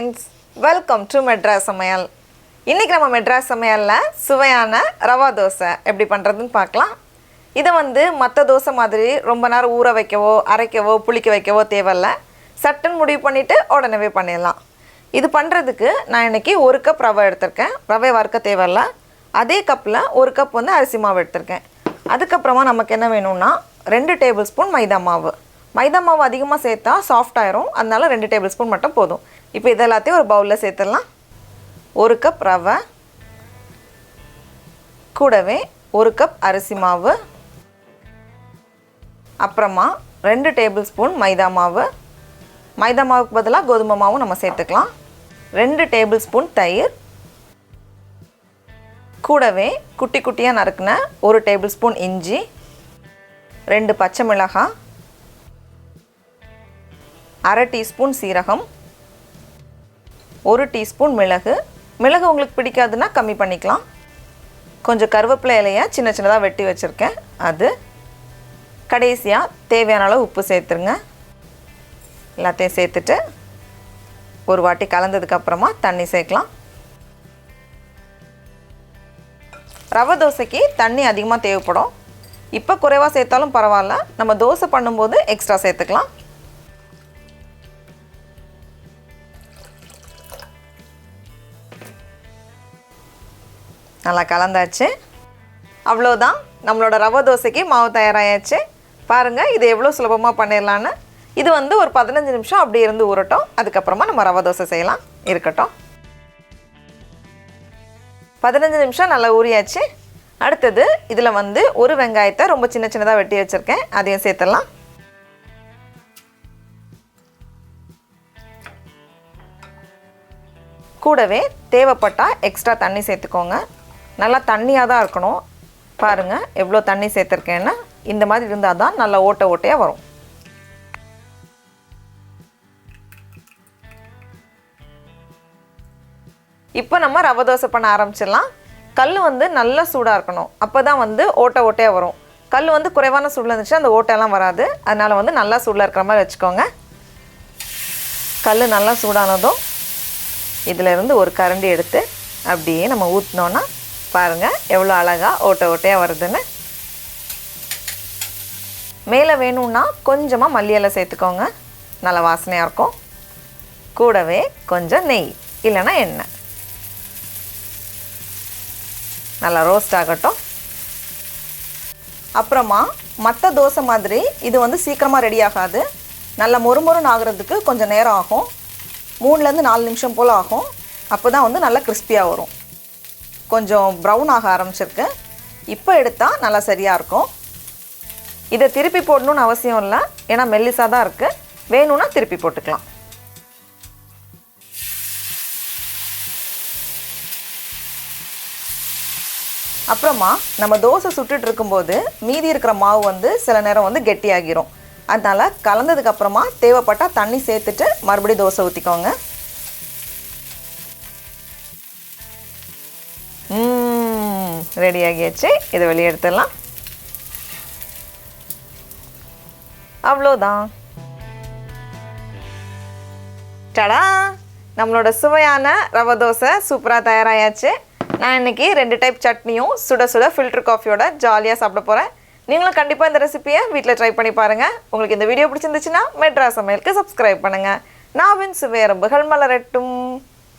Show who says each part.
Speaker 1: friends, welcome to Madras Samayal. இன்னைக்கு நம்ம மெட்ராஸ் சமையல்ல சுவையான ரவா தோசை எப்படி பண்றதுன்னு பார்க்கலாம். இத வந்து மத்த தோசை மாதிரி ரொம்ப நேரம் ஊற வைக்கவோ, அரைக்கவோ, புளிக்க வைக்கவோ தேவையில்ல. சட்டுன்னு முடிவு பண்ணிட்டு உடனே பண்ணிடலாம். இது பண்றதுக்கு நான் இன்னைக்கு 1 கப் ரவை எடுத்துர்க்கேன். ரவை வறுக்க தேவையில்ல. அதே கப்ல 1 கப் வந்து அரிசி மாவு எடுத்துர்க்கேன். அதுக்கு அப்புறமா நமக்கு என்ன வேணும்னா 2 டேபிள்ஸ்பூன் மைதா மாவு. மைதா மாவு அதிகமாக சேர்த்தா சாஃப்ட் ஆயிரும். அதனால 2 டேபிள்ஸ்பூன் மட்டும் போதும். இப்போ இதெல்லாத்தையும் ஒரு பவுலில் சேர்த்துடலாம். 1 கப் ரவை, கூடவே 1 கப் அரிசி மாவு, அப்புறமா 2 டேபிள்ஸ்பூன் மைதா மாவு. மைதா மாவுக்கு பதிலாக கோதுமை மாவும் நம்ம சேர்த்துக்கலாம். 2 டேபிள்ஸ்பூன் தயிர், கூடவே குட்டி குட்டியாக நறுக்குன 1 டேபிள்ஸ்பூன் இஞ்சி, 2 பச்சை மிளகாய், 1/2 டீஸ்பூன் சீரகம், 1 டீஸ்பூன் மிளகு. மிளகு உங்களுக்கு பிடிக்காதுன்னா கம்மி பண்ணிக்கலாம். கொஞ்சம் கருவேப்பிலை இலையை சின்ன சின்னதாக வெட்டி வச்சுருக்கேன் அது. கடைசியாக தேவையான அளவு உப்பு சேர்த்துருங்க. எல்லாத்தையும் சேர்த்துட்டு ஒரு வாட்டி கலந்ததுக்கப்புறமா தண்ணி சேர்க்கலாம். ரவை தோசைக்கு தண்ணி அதிகமாக தேவைப்படும். இப்போ குறைவாக சேர்த்தாலும் பரவாயில்ல. நம்ம தோசை பண்ணும்போது எக்ஸ்ட்ரா சேர்த்துக்கலாம். நல்லா கலந்தாச்சு. அவ்வளோதான், நம்மளோட ரவை தோசைக்கு மாவு தயாராகியாச்சு. பாருங்கள், இது எவ்வளோ சுலபமாக பண்ணிடலான்னு. இது வந்து ஒரு 15 நிமிஷம் அப்படி இருந்து ஊறட்டும். அதுக்கப்புறமா நம்ம ரவை தோசை செய்யலாம். இருக்கட்டும். 15 நிமிஷம் நல்லா ஊறியாச்சு. அடுத்தது இதில் வந்து ஒரு வெங்காயத்தை ரொம்ப சின்ன சின்னதாக வெட்டி வச்சுருக்கேன். அதையும் சேர்த்துடலாம். கூடவே தேவைப்பட்டால் எக்ஸ்ட்ரா தண்ணி சேர்த்துக்கோங்க. நல்லா தண்ணியாக தான் இருக்கணும். பாருங்கள் எவ்வளோ தண்ணி சேர்த்துருக்கேன்னா, இந்த மாதிரி இருந்தால் தான் நல்லா ஓட்டையாக வரும். இப்போ நம்ம ரவை தோசை பண்ண ஆரம்பிச்சிடலாம். கல் வந்து நல்லா சூடாக இருக்கணும். அப்போ தான் வந்து ஓட்டையாக வரும். கல் வந்து குறைவான சூடில் இருந்துச்சுன்னா அந்த ஓட்டையெல்லாம் வராது. அதனால் வந்து நல்லா சூடில் இருக்கிற மாதிரி வச்சுக்கோங்க. கல் நல்லா சூடானதும் இதிலேருந்து ஒரு கரண்டி எடுத்து அப்படியே நம்ம ஊற்றினோன்னா பாருங்கள் எவ்வளோ அழகாக ஓட்டையாக வருதுன்னு. மேலே வேணும்னா கொஞ்சமாக மல்லி இலை சேர்த்துக்கோங்க. நல்ல வாசனையாக இருக்கும். கூடவே கொஞ்சம் நெய் இல்லைன்னா எண்ணெய். நல்லா ரோஸ்ட் ஆகட்டும். அப்புறமா மற்ற தோசை மாதிரி இது வந்து சீக்கிரமாக ரெடி ஆகாது. நல்லா மொறுமொறுன்னு ஆகிறதுக்கு கொஞ்சம் நேரம் ஆகும். 3லேருந்து 4 நிமிஷம் போல் ஆகும். அப்போ தான் வந்து நல்லா கிறிஸ்பியாக வரும். கொஞ்சம் ப்ரௌன் ஆக ஆரம்பிச்சிருக்கு. இப்போ எடுத்தால் நல்லா சரியாக இருக்கும். இதை திருப்பி போடணுன்னு அவசியம் இல்லை. ஏன்னா மெல்லிசாக தான் இருக்குது. வேணும்னா திருப்பி போட்டுக்கலாம். அப்புறமா நம்ம தோசை சுட்டுட்டு இருக்கும்போது மீதி இருக்கிற மாவு வந்து சில நேரம் வந்து கெட்டியாகிரும். அதனால் கலந்ததுக்கப்புறமா தேவைப்பட்டால் தண்ணி சேர்த்துட்டு மறுபடியும் தோசை ஊற்றிக்கோங்க. ரெடி ஆகியாச்சு. இதை வெளியே எடுத்துடலாம். அவ்வளோதான். டடா, நம்மளோட சுவையான ரவை தோசை சூப்பராக தயாராகியாச்சு. நான் இன்றைக்கி 2 டைப் சட்னியும் சுட சுட ஃபில்டர் காஃபியோட ஜாலியாக சாப்பிட போகிறேன். நீங்களும் கண்டிப்பாக இந்த ரெசிபியை வீட்டில் ட்ரை பண்ணி பாருங்கள். உங்களுக்கு இந்த வீடியோ பிடிச்சிருந்துச்சுன்னா மெட்ராஸ் சமையலுக்கு சப்ஸ்கிரைப் பண்ணுங்கள். நாவின் சுவையரம்புகள் மலரட்டும்.